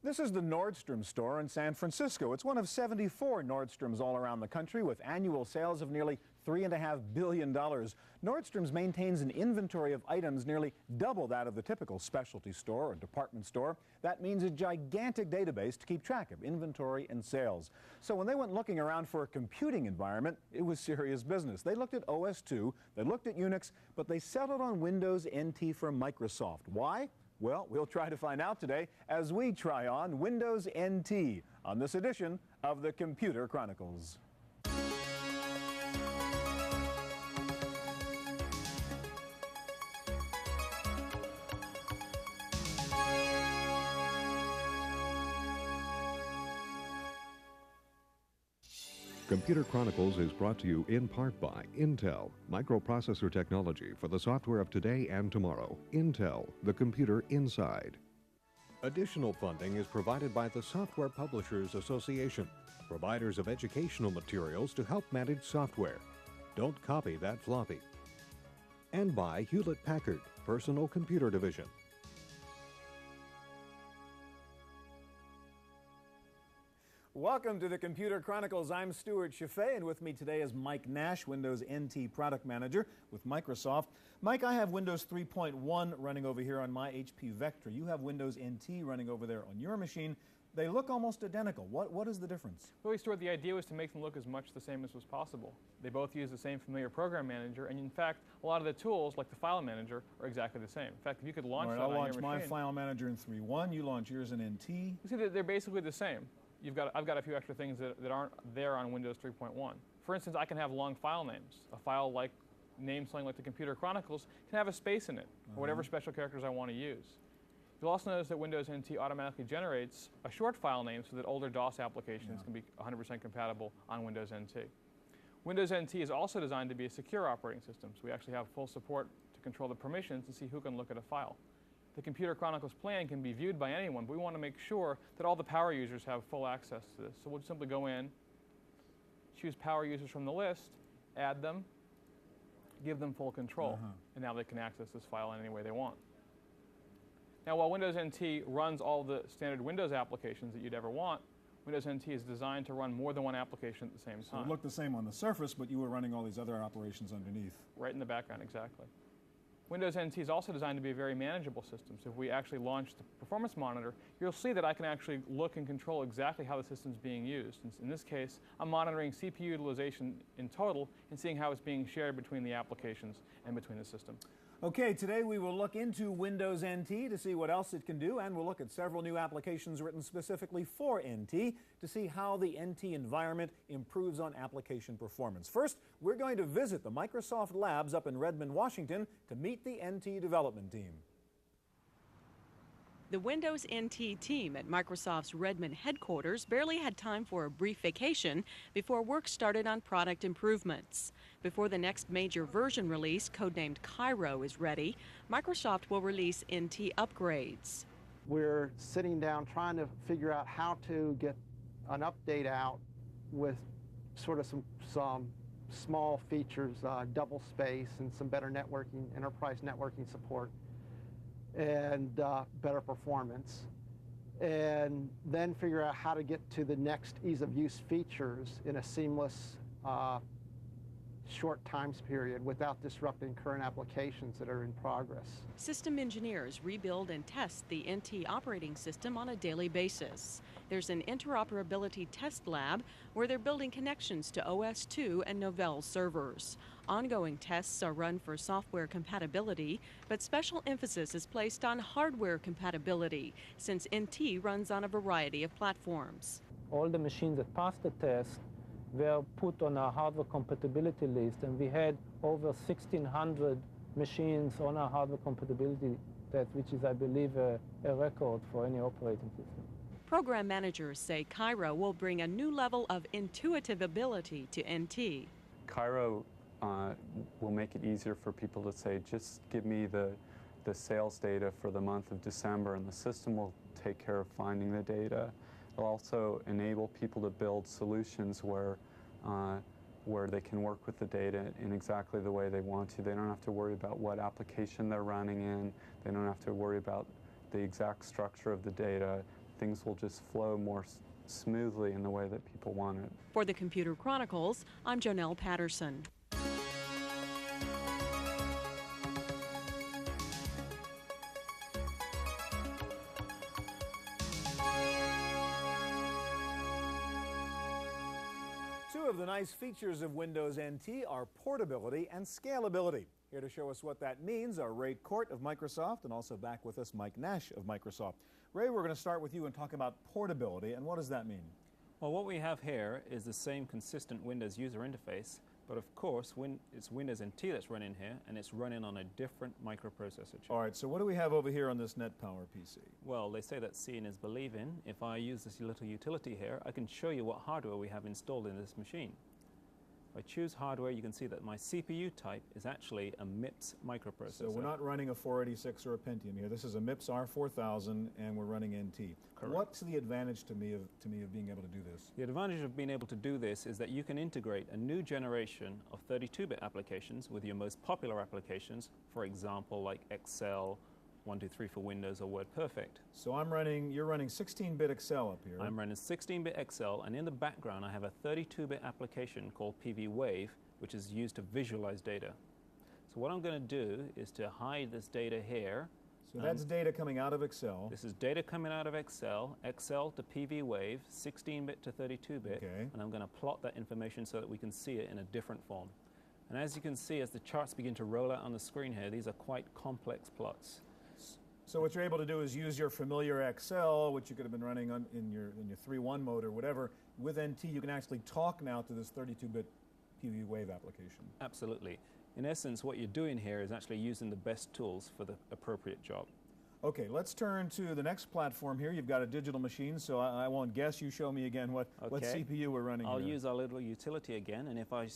This is the Nordstrom store in San Francisco. It's one of 74 Nordstroms all around the country with annual sales of nearly $3.5 billion. Nordstrom's maintains an inventory of items nearly double that of the typical specialty store or department store. That means a gigantic database to keep track of inventory and sales. So when they went looking around for a computing environment, it was serious business. They looked at OS/2, they looked at Unix, but they settled on Windows NT for Microsoft. Why? Well, we'll try to find out today as we try on Windows NT on this edition of the Computer Chronicles. Computer Chronicles is brought to you in part by Intel, microprocessor technology for the software of today and tomorrow. Intel, the computer inside. Additional funding is provided by the Software Publishers Association, providers of educational materials to help manage software. Don't copy that floppy. And by Hewlett-Packard, Personal Computer Division. Welcome to the Computer Chronicles. I'm Stuart Chaffee, and with me today is Mike Nash, Windows NT Product Manager with Microsoft. Mike, I have Windows 3.1 running over here on my HP Vectra. You have Windows NT running over there on your machine. They look almost identical. What is the difference? Well, Stuart, the idea was to make them look as much the same as was possible. They both use the same familiar program manager, and in fact, a lot of the tools, like the file manager, are exactly the same. In fact, if you could launch that on your machine... I'll launch my file manager in 3.1. You launch yours in NT. You see, they're basically the same. I've got a few extra things that aren't there on Windows 3.1. For instance, I can have long file names. A file like named something like the Computer Chronicles can have a space in it, or whatever special characters I want to use. You'll also notice that Windows NT automatically generates a short file name so that older DOS applications can be 100% compatible on Windows NT. Windows NT is also designed to be a secure operating system, so we actually have full support to control the permissions and see who can look at a file. The Computer Chronicles plan can be viewed by anyone, but we want to make sure that all the power users have full access to this. So we'll simply go in, choose power users from the list, add them, give them full control, and now they can access this file in any way they want. Now, while Windows NT runs all the standard Windows applications that you'd ever want, Windows NT is designed to run more than one application at the same time. So it looked the same on the surface, but you were running all these other operations underneath. Right in the background, exactly. Windows NT is also designed to be a very manageable system. So if we actually launch the performance monitor, you'll see that I can actually look and control exactly how the system's being used. In this case, I'm monitoring CPU utilization in total and seeing how it's being shared between the applications and between the system. Okay, today we will look into Windows NT to see what else it can do, and we'll look at several new applications written specifically for NT to see how the NT environment improves on application performance. First, we're going to visit the Microsoft labs up in Redmond, Washington to meet the NT development team. The Windows NT team at Microsoft's Redmond headquarters barely had time for a brief vacation before work started on product improvements. Before the next major version release, codenamed Cairo, is ready, Microsoft will release NT upgrades. We're sitting down trying to figure out how to get an update out with sort of some small features, double space and some better networking, enterprise networking support, and better performance, and then figure out how to get to the next ease of use features in a seamless short time period without disrupting current applications that are in progress. System engineers rebuild and test the NT operating system on a daily basis. There's an interoperability test lab where they're building connections to OS/2 and Novell servers. Ongoing tests are run for software compatibility, but special emphasis is placed on hardware compatibility since NT runs on a variety of platforms. All the machines that passed the test were put on a hardware compatibility list, and we had over 1,600 machines on our hardware compatibility test, which is, I believe, a record for any operating system. Program managers say Cairo will bring a new level of intuitive ability to NT. Cairo will make it easier for people to say, just give me the sales data for the month of December, and the system will take care of finding the data. It'll also enable people to build solutions where they can work with the data in exactly the way they want to. They don't have to worry about what application they're running in. They don't have to worry about the exact structure of the data. things will just flow more smoothly in the way that people want it. For the Computer Chronicles, I'm Jonelle Patterson. Two of the nice features of Windows NT are portability and scalability. Here to show us what that means are Ray Court of Microsoft, and also back with us Mike Nash of Microsoft. Ray, we're going to start with you and talk about portability, and what does that mean? Well, what we have here is the same consistent Windows user interface, but of course it's Windows NT that's running here, and it's running on a different microprocessor chip. All right, so what do we have over here on this NetPower PC? Well, they say that seeing is believing. If I use this little utility here, I can show you what hardware we have installed in this machine. If I choose hardware, you can see that my CPU type is actually a MIPS microprocessor. So we're not running a 486 or a Pentium here. This is a MIPS R4000, and we're running NT. Correct. What's the advantage to me of being able to do this? The advantage of being able to do this is that you can integrate a new generation of 32-bit applications with your most popular applications, for example, like Excel, 123 for Windows, or WordPerfect. So you're running 16-bit Excel up here. I'm running 16-bit Excel, and in the background I have a 32-bit application called PV-Wave, which is used to visualize data. So what I'm going to do is to hide this data here. So that's data coming out of Excel. This is data coming out of Excel to PV-Wave, 16-bit to 32-bit, Okay. and I'm going to plot that information so that we can see it in a different form. And as you can see, as the charts begin to roll out on the screen here, these are quite complex plots. So what you're able to do is use your familiar Excel, which you could have been running in your 3.1 mode or whatever. With NT, you can actually talk now to this 32-bit PV-Wave application. Absolutely. In essence, what you're doing here is actually using the best tools for the appropriate job. Okay, let's turn to the next platform here. You've got a digital machine, so I won't guess. You show me again what CPU we're running I'll here. use our little utility again, and if I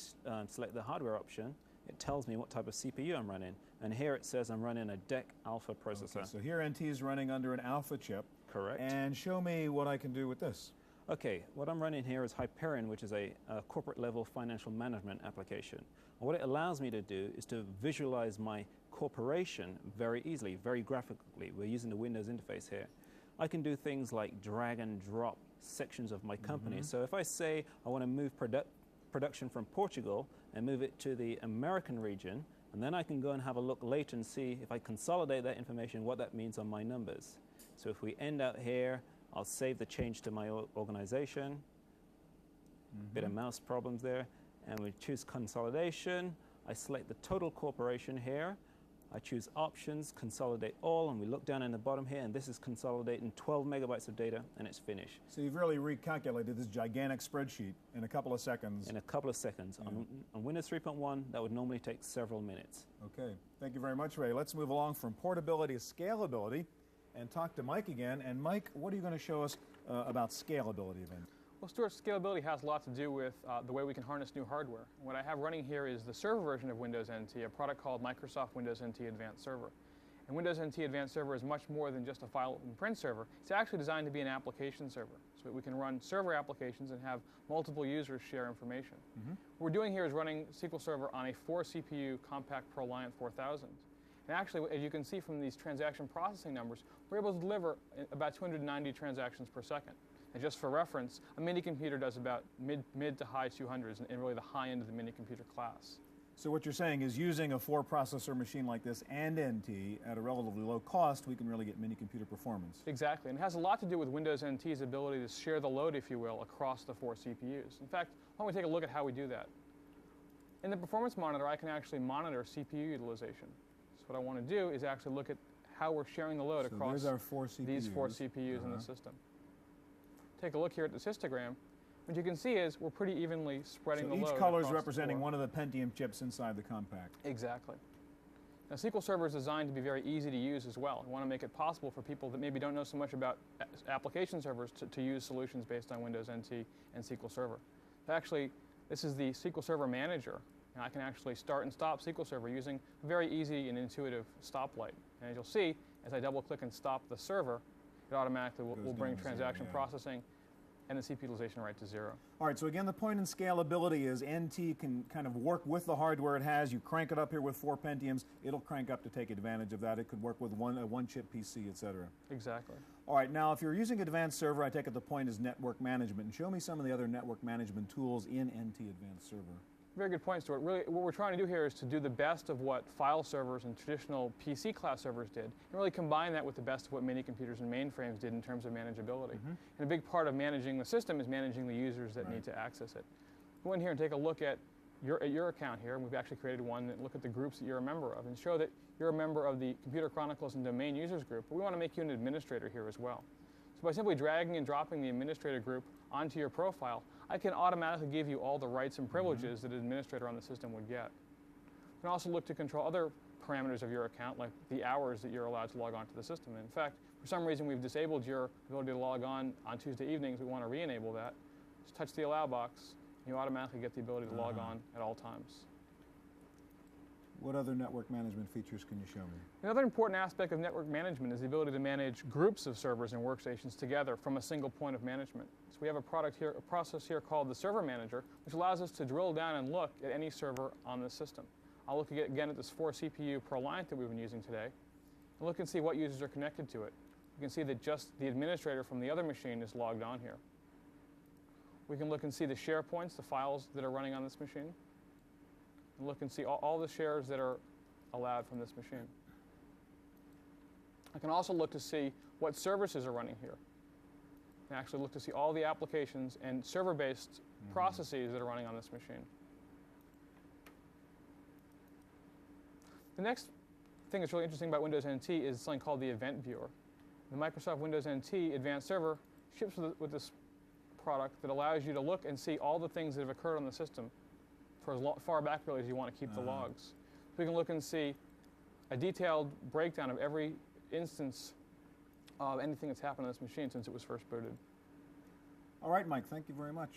select the hardware option, it tells me what type of CPU I'm running. And here it says I'm running a DEC Alpha processor. Okay, so here NT is running under an Alpha chip. Correct. And show me what I can do with this. Okay, what I'm running here is Hyperion, which is a corporate level financial management application. And what it allows me to do is to visualize my corporation very easily, very graphically. We're using the Windows interface here. I can do things like drag and drop sections of my company. So if I say I want to move production from Portugal and move it to the American region, and then I can go and have a look later and see if I consolidate that information, what that means on my numbers. So if we end out here, I'll save the change to my organization. Bit of mouse problems there. And we choose consolidation. I select the total corporation here. I choose options, consolidate all, and we look down in the bottom here, and this is consolidating 12 megabytes of data, and it's finished. So you've really recalculated this gigantic spreadsheet in a couple of seconds. In a couple of seconds. Yeah. On Windows 3.1, that would normally take several minutes. Okay, thank you very much, Ray. Let's move along from portability to scalability and talk to Mike again. And Mike, what are you going to show us about scalability then? Well, Stuart, scalability has a lot to do with the way we can harness new hardware. What I have running here is the server version of Windows NT, a product called Microsoft Windows NT Advanced Server. And Windows NT Advanced Server is much more than just a file and print server. It's actually designed to be an application server, so that we can run server applications and have multiple users share information. What we're doing here is running SQL Server on a 4-CPU compact ProLiant 4000. And actually, as you can see from these transaction processing numbers, we're able to deliver about 290 transactions per second. And just for reference, a mini computer does about mid to high 200s, and really the high end of the mini computer class. So what you're saying is using a 4-processor machine like this and NT at a relatively low cost, we can really get mini computer performance. Exactly, and it has a lot to do with Windows NT's ability to share the load, if you will, across the 4 CPUs. In fact, why don't we take a look at how we do that? In the performance monitor, I can actually monitor CPU utilization. So what I want to do is actually look at how we're sharing the load across there's our 4 CPUs. these 4 CPUs in the system. Take a look here at the histogram. What you can see is we're pretty evenly spreading the load. Each color is across representing the 4. one of the Pentium chips inside the compact. Exactly. Now, SQL Server is designed to be very easy to use as well. We want to make it possible for people that maybe don't know so much about application servers to use solutions based on Windows NT and SQL Server. Actually, this is the SQL Server Manager. And I can actually start and stop SQL Server using a very easy and intuitive stoplight. And as you'll see, as I double-click and stop the server, it automatically will bring transaction processing and the CPU utilization right to 0. All right, so again, the point in scalability is NT can kind of work with the hardware it has. You crank it up here with 4 Pentiums, it'll crank up to take advantage of that. It could work with one chip PC, et cetera. Exactly. All right, now if you're using Advanced Server, I take it the point is network management. And show me some of the other network management tools in NT Advanced Server. Very good point, Stuart. Really, what we're trying to do here is to do the best of what file servers and traditional PC class servers did, and really combine that with the best of what mini computers and mainframes did in terms of manageability. And a big part of managing the system is managing the users that need to access it. Go in here and take a look at your account here, and we've actually created one that look at the groups that you're a member of and show that you're a member of the Computer Chronicles and Domain Users group, but we want to make you an administrator here as well. So by simply dragging and dropping the administrator group onto your profile, I can automatically give you all the rights and privileges that an administrator on the system would get. You can also look to control other parameters of your account, like the hours that you're allowed to log on to the system. In fact, for some reason we've disabled your ability to log on Tuesday evenings. We want to re-enable that. Just touch the allow box, and you automatically get the ability to log on at all times. What other network management features can you show me? Another important aspect of network management is the ability to manage groups of servers and workstations together from a single point of management. So we have a process here called the Server Manager, which allows us to drill down and look at any server on the system. I'll look again at this 4 CPU ProLiant that we've been using today, and look and see what users are connected to it. You can see that just the administrator from the other machine is logged on here. We can look and see the share points, the files that are running on this machine. And look and see all the shares that are allowed from this machine. I can also look to see what services are running here. And actually look to see all the applications and server-based processes that are running on this machine. The next thing that's really interesting about Windows NT is something called the Event Viewer. The Microsoft Windows NT Advanced Server ships with this product that allows you to look and see all the things that have occurred on the system for as far back really as you want to keep the logs. So we can look and see a detailed breakdown of every instance of anything that's happened on this machine since it was first booted. All right, Mike, thank you very much.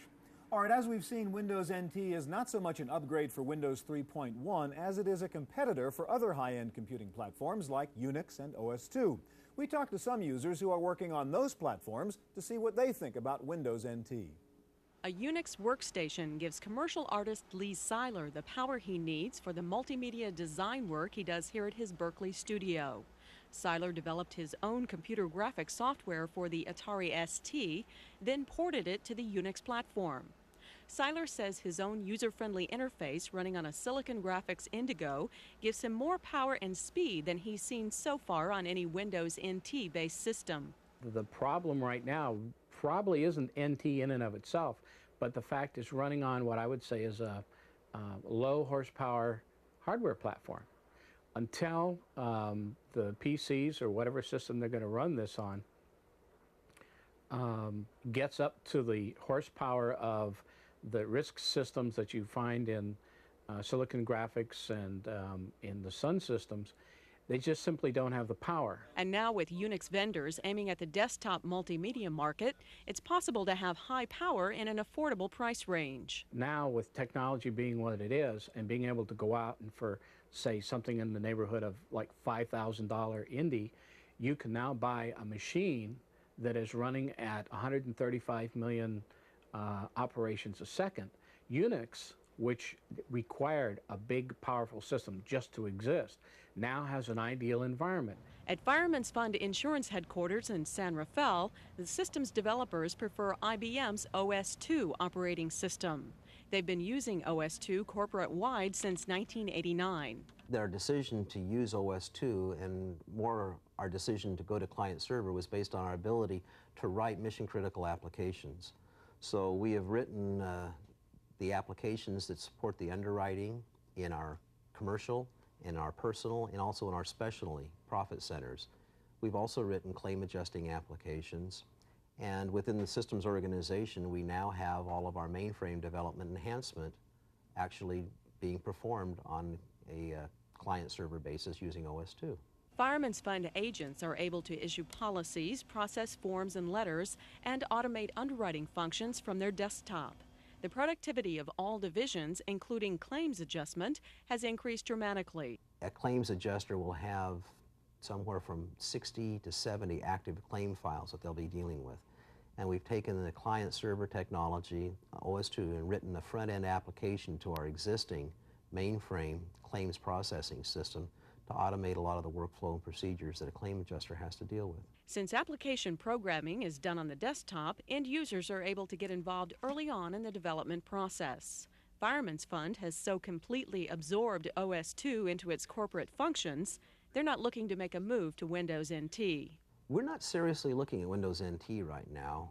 All right, as we've seen, Windows NT is not so much an upgrade for Windows 3.1 as it is a competitor for other high-end computing platforms like Unix and OS/2. We talked to some users who are working on those platforms to see what they think about Windows NT. A Unix workstation gives commercial artist Lee Seiler the power he needs for the multimedia design work he does here at his Berkeley studio. Seiler developed his own computer graphics software for the Atari ST, then ported it to the Unix platform. Seiler says his own user-friendly interface running on a Silicon Graphics Indigo gives him more power and speed than he's seen so far on any Windows NT-based system. The problem right now probably isn't NT in and of itself, but the fact it's running on what I would say is a low horsepower hardware platform. Until the PCs or whatever system they're going to run this on gets up to the horsepower of the RISC systems that you find in Silicon Graphics and in the Sun systems, they just simply don't have the power. And now with Unix vendors aiming at the desktop multimedia market, it's possible to have high power in an affordable price range. Now with technology being what it is and being able to go out and for, say, something in the neighborhood of like $5,000 indie, you can now buy a machine that is running at 135 million operations a second. Unix, which required a big, powerful system just to exist, now has an ideal environment. At Fireman's Fund Insurance Headquarters in San Rafael, the system's developers prefer IBM's OS/2 operating system. They've been using OS/2 corporate-wide since 1989. Their decision to use OS/2 and more our decision to go to client-server was based on our ability to write mission-critical applications. So we have written the applications that support the underwriting in our commercial, in our personal, and also in our specialty profit centers. We've also written claim adjusting applications. And within the systems organization, we now have all of our mainframe development enhancement actually being performed on a client-server basis using OS/2. Fireman's Fund agents are able to issue policies, process forms and letters, and automate underwriting functions from their desktop. The productivity of all divisions, including claims adjustment, has increased dramatically. A claims adjuster will have somewhere from 60 to 70 active claim files that they'll be dealing with. and we've taken the client-server technology, OS2, and written a front-end application to our existing mainframe claims processing system to automate a lot of the workflow and procedures that a claim adjuster has to deal with. Since application programming is done on the desktop, end users are able to get involved early on in the development process. Fireman's Fund has so completely absorbed OS2 into its corporate functions, they're not looking to make a move to Windows NT. We're not seriously looking at Windows NT right now.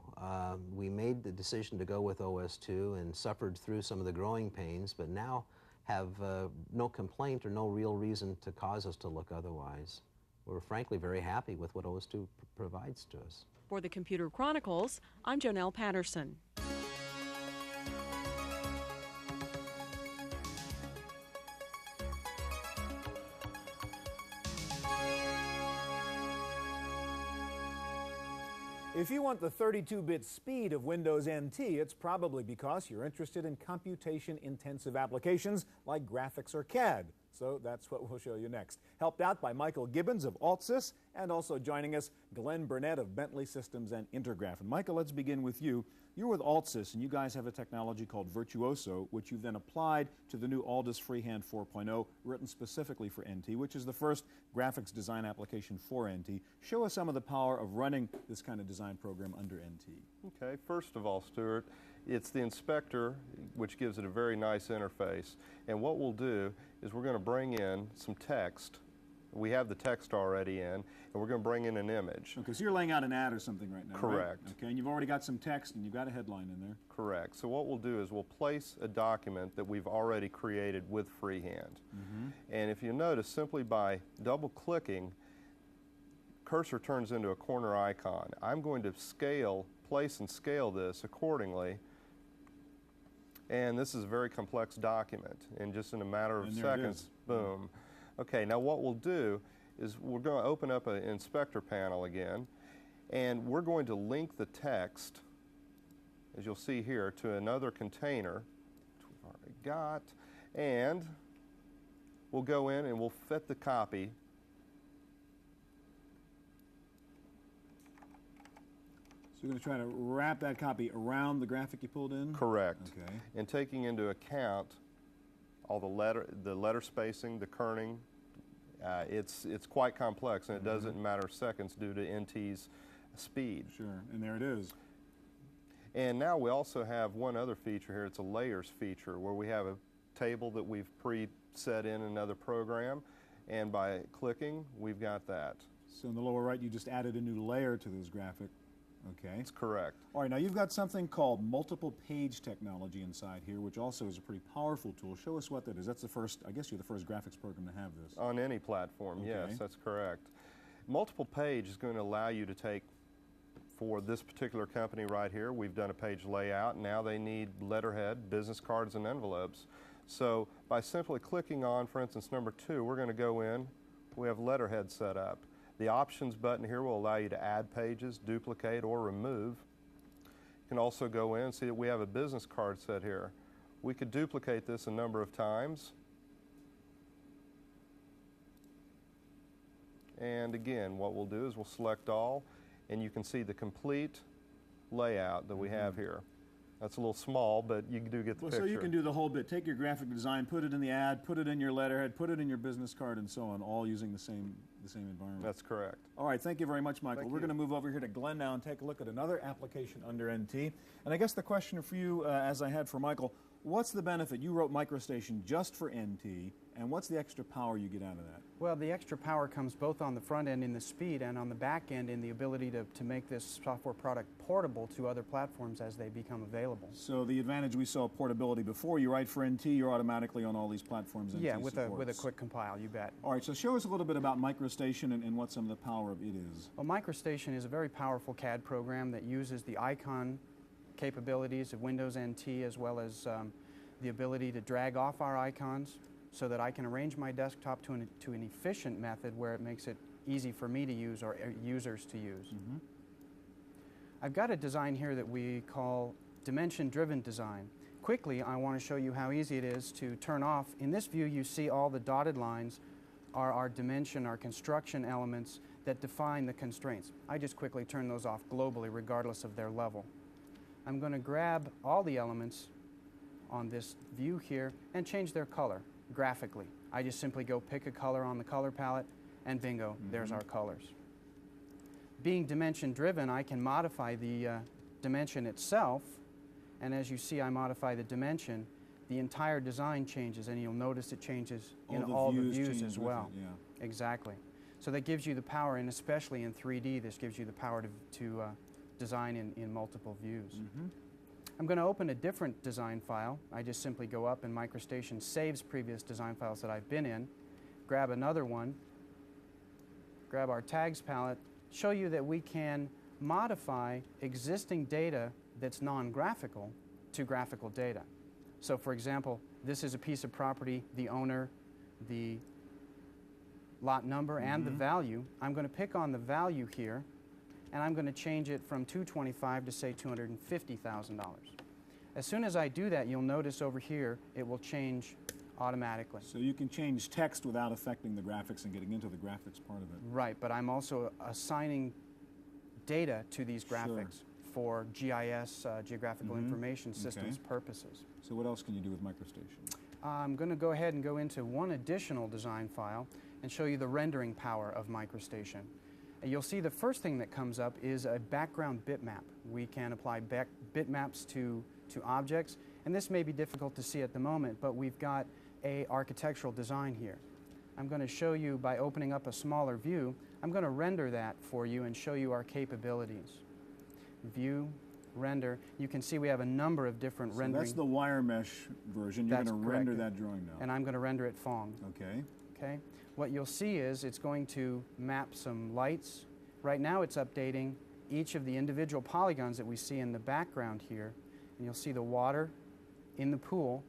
We made the decision to go with OS2 and suffered through some of the growing pains, but now have no complaint or no real reason to cause us to look otherwise. We're frankly very happy with what OS2 provides to us. For the Computer Chronicles, I'm Jonelle Patterson. If you want the 32-bit speed of Windows NT, it's probably because you're interested in computation-intensive applications like graphics or CAD. So that's what we'll show you next. Helped out by Michael Gibbons of AltSys, and also joining us, Glenn Burnett of Bentley Systems and Intergraph. And Michael, let's begin with you. You're with AltSys, and you guys have a technology called Virtuoso, which you've then applied to the new Aldus Freehand 4.0, written specifically for NT, which is the first graphics design application for NT. Show us some of the power of running this kind of design program under NT. Okay, first of all, Stuart, it's the inspector, which gives it a very nice interface. And what we'll do is we're going to bring in some text. We have the text already in, and we're going to bring in an image. Okay, so you're laying out an ad or something right now, Correct. Right? Okay, and you've already got some text, and you've got a headline in there. Correct. So what we'll do is we'll place a document that we've already created with freehand. And if you notice, simply by double-clicking, cursor turns into a corner icon. I'm going to place and scale this accordingly. And this is a very complex document. And just in a matter of seconds, boom. Okay, now what we'll do is we're going to open up an inspector panel again, and we're going to link the text, as you'll see here, to another container, which we've already got, and we'll go in and we'll fit the copy. So you're going to try to wrap that copy around the graphic you pulled in? Correct. Okay. And taking into account all the letter spacing, the kerning, it's quite complex, and it does it in a matter of seconds due to NT's speed. Sure, and there it is. And now we also have one other feature here. It's a layers feature, where we have a table that we've pre-set in another program, and by clicking, we've got that. So in the lower right, you just added a new layer to this graphic. Okay. That's correct. All right, now you've got something called multiple page technology inside here, which also is a pretty powerful tool. Show us what that is. That's the first, I guess you're the first graphics program to have this. On any platform, yes, that's correct. Multiple page is going to allow you to take, for this particular company right here, we've done a page layout. Now they need letterhead, business cards, and envelopes. So by simply clicking on, for instance, number 2, we're going to go in, we have letterhead set up. The options button here will allow you to add pages, duplicate, or remove. You can also go in and see that we have a business card set here. We could duplicate this a number of times. And again, what we'll do is we'll select all, and you can see the complete layout that we have here. That's a little small, but you do get the picture. So you can do the whole bit. Take your graphic design, put it in the ad, put it in your letterhead, put it in your business card, and so on, all using the same environment. That's correct. All right, thank you very much, Michael. We're going to move over here to Glenn now and take a look at another application under NT. And I guess the question for you, as I had for Michael, what's the benefit? You wrote MicroStation just for NT, and what's the extra power you get out of that? Well, the extra power comes both on the front end in the speed and on the back end in the ability to make this software product portable to other platforms as they become available. So the advantage, we saw portability before. You write for NT, you're automatically on all these platforms NT Yeah, with supports. a quick compile, you bet. All right, so show us a little bit about MicroStation and what some of the power of it is. Well, MicroStation is a very powerful CAD program that uses the icon capabilities of Windows NT as well as the ability to drag off our icons so that I can arrange my desktop to an efficient method where it makes it easy for me to use or users to use. I've got a design here that we call dimension-driven design. Quickly, I want to show you how easy it is to turn off. In this view, you see all the dotted lines are our dimension, our construction elements that define the constraints. I just quickly turn those off globally regardless of their level. I'm going to grab all the elements on this view here and change their color graphically. I just simply go pick a color on the color palette and bingo, there's our colors. Being dimension driven, I can modify the dimension itself, and as you see I modify the dimension, the entire design changes, and you'll notice it changes in all the views as well. Exactly. So that gives you the power, and especially in 3D, this gives you the power to design in multiple views. I'm going to open a different design file. I just simply go up and MicroStation saves previous design files that I've been in, grab another one, grab our tags palette, show you that we can modify existing data that's non-graphical to graphical data. So for example, this is a piece of property, the owner, the lot number, and the value. I'm going to pick on the value here, and I'm going to change it from $225,000 to say $250,000. As soon as I do that, you'll notice over here it will change automatically. So you can change text without affecting the graphics and getting into the graphics part of it. Right, but I'm also assigning data to these graphics for GIS, Geographical Information Systems purposes. So what else can you do with MicroStation? I'm going to go ahead and go into one additional design file and show you the rendering power of MicroStation. And you'll see the first thing that comes up is a background bitmap. We can apply bitmaps to objects, and this may be difficult to see at the moment, but we've got a architectural design here. I'm going to show you by opening up a smaller view. I'm going to render that for you and show you our capabilities. View, render. You can see we have a number of different rendering. That's the wire mesh version. You're going to render that drawing now. And I'm going to render it Phong. Okay. Okay. What you'll see is it's going to map some lights. Right now it's updating each of the individual polygons that we see in the background here. And you'll see the water in the pool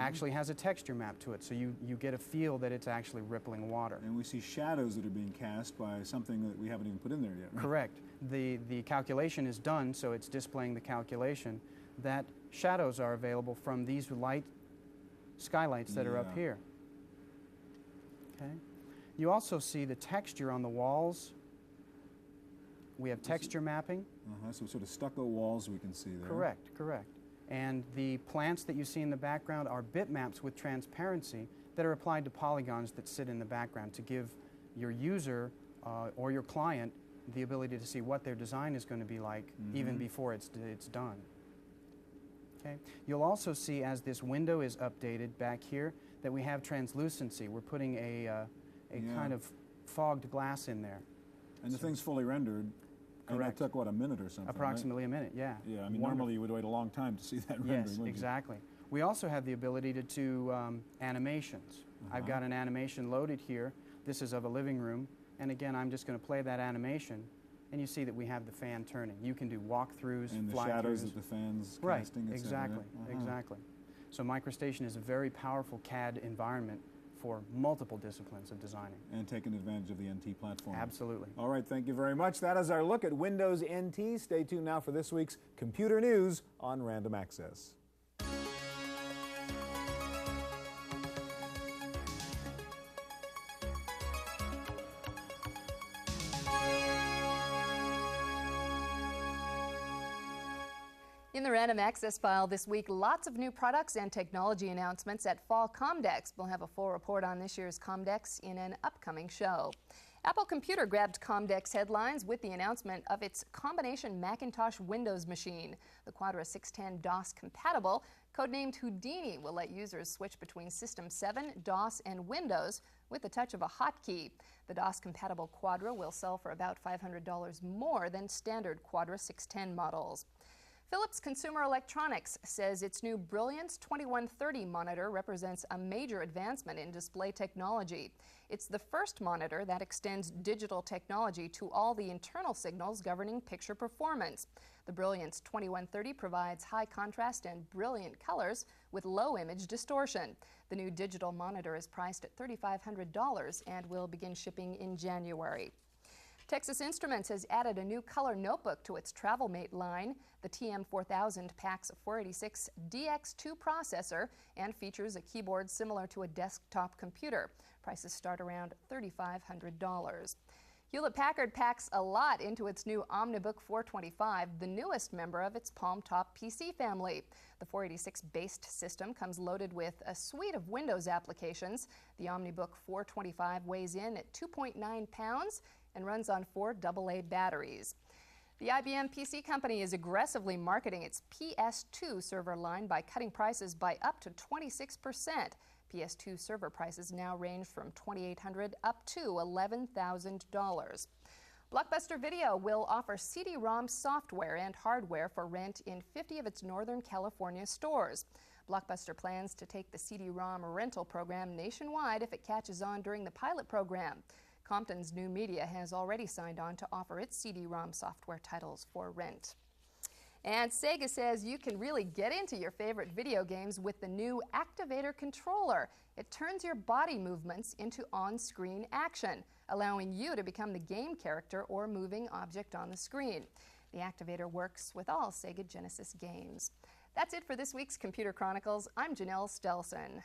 actually has a texture map to it, so you get a feel that it's actually rippling water. And we see shadows that are being cast by something that we haven't even put in there yet, right? Correct. The calculation is done, so it's displaying the calculation that shadows are available from these skylights that are up here. Okay. You also see the texture on the walls. We have texture mapping. So sort of stucco walls we can see there. Correct, correct. And the plants that you see in the background are bitmaps with transparency that are applied to polygons that sit in the background to give your user or your client the ability to see what their design is going to be like even before it's done. Okay. You'll also see as this window is updated back here that we have translucency. We're putting a kind of fogged glass in there. And the thing's fully rendered. Correct. And it took, what, a minute or something, Approximately a minute, yeah. Yeah, I mean, normally you would wait a long time to see that rendering, Yes, wouldn't exactly. We also have the ability to do animations. I've got an animation loaded here. This is of a living room. And again, I'm just going to play that animation. And you see that we have the fan turning. You can do walkthroughs, and the shadows that the fan's casting, right, exactly, exactly. So MicroStation is a very powerful CAD environment for multiple disciplines of designing. And taking advantage of the NT platform. Absolutely. All right, thank you very much. That is our look at Windows NT. Stay tuned now for this week's Computer News on Random Access. In the Random Access file this week, lots of new products and technology announcements at Fall Comdex. We'll have a full report on this year's Comdex in an upcoming show. Apple Computer grabbed Comdex headlines with the announcement of its combination Macintosh Windows machine. The Quadra 610 DOS compatible, codenamed Houdini, will let users switch between System 7, DOS, and Windows with the touch of a hotkey. The DOS compatible Quadra will sell for about $500 more than standard Quadra 610 models. Philips Consumer Electronics says its new Brilliance 2130 monitor represents a major advancement in display technology. It's the first monitor that extends digital technology to all the internal signals governing picture performance. The Brilliance 2130 provides high contrast and brilliant colors with low image distortion. The new digital monitor is priced at $3,500 and will begin shipping in January. Texas Instruments has added a new color notebook to its TravelMate line. The TM4000 packs a 486 DX2 processor and features a keyboard similar to a desktop computer. Prices start around $3,500. Hewlett-Packard packs a lot into its new OmniBook 425, the newest member of its Palm-top PC family. The 486-based system comes loaded with a suite of Windows applications. The OmniBook 425 weighs in at 2.9 pounds and runs on 4 AA batteries. The IBM PC company is aggressively marketing its PS2 server line by cutting prices by up to 26%. PS2 server prices now range from $2,800 up to $11,000. Blockbuster Video will offer CD-ROM software and hardware for rent in 50 of its Northern California stores. Blockbuster plans to take the CD-ROM rental program nationwide if it catches on during the pilot program. Compton's New Media has already signed on to offer its CD-ROM software titles for rent. And Sega says you can really get into your favorite video games with the new Activator controller. It turns your body movements into on-screen action, allowing you to become the game character or moving object on the screen. The Activator works with all Sega Genesis games. That's it for this week's Computer Chronicles. I'm Janelle Stelson.